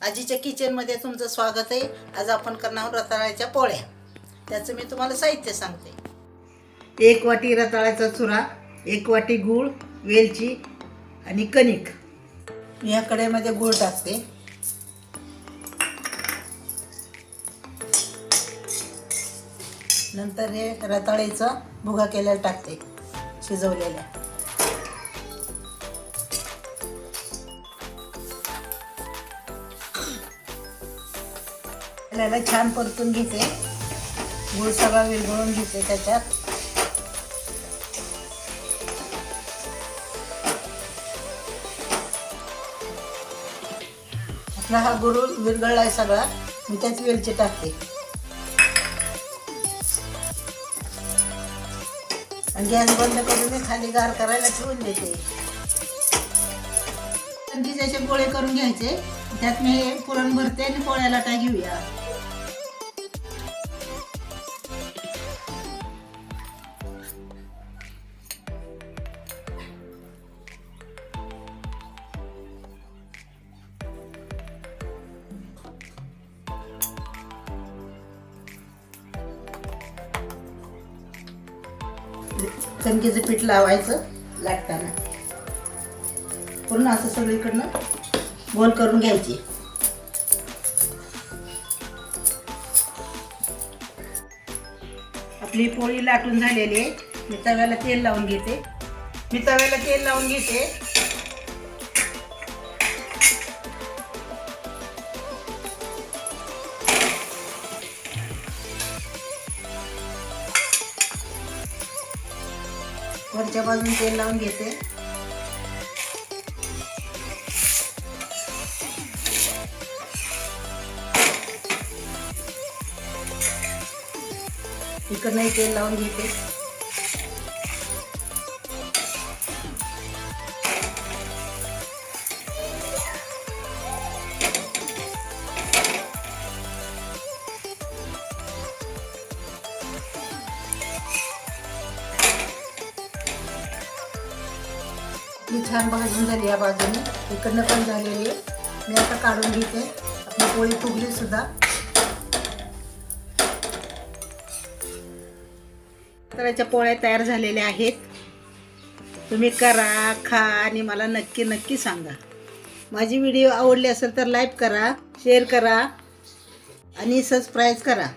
आजीच्या किचनमध्ये तुमचं स्वागत आहे। आज आपण करणार आहोत रताळ्याच्या पोळ्या। त्याचं मी तुम्हाला साहित्य सांगते। 1 वाटी रताळ्याचा चुरा, 1 वाटी गूळ, वेलची आणि कणिक। मी या कढईमध्ये गूळ टाकते। नंतर हे रताळ्याचा भुगा केलेला टाकते, शिजवलेला। याला छान परतून घेते, गूळ सगळा विरघळून घेते त्याच्यात। आपला हा गूळ विरघळलाय सगळा, मी त्यात वेलची टाकते आणि गॅस बंद करून मी खाली गार करायला ठेवून देते। त्याचे पोळे करून घ्यायचे, त्यात मी पुरण भरते आणि पोळ्या लाटा घेऊया। कणकेचं पीठ लावायचं लाटताना, पूर्ण असं सगळीकडनं गोल करून घ्यायची। आपली पोळी लाटून झालेली आहे। मी तव्याला तेल लावून घेते। वरच्या बाजून तेल लावून घेते। इकडनंही तेल लावून घेते। ही छान भाजून झाली या बाजूने, इकडनं पण झालेली आहे। मी आता काढून घेते। आपली पोळी फुगली सुद्धा। रताळ्याच्या पोळ्या तयार झालेल्या आहेत। तुम्ही करा, खा आणि मला नक्की सांगा। माझी व्हिडिओ आवडली असेल तर लाईक करा, शेअर करा आणि सबस्क्राईब करा।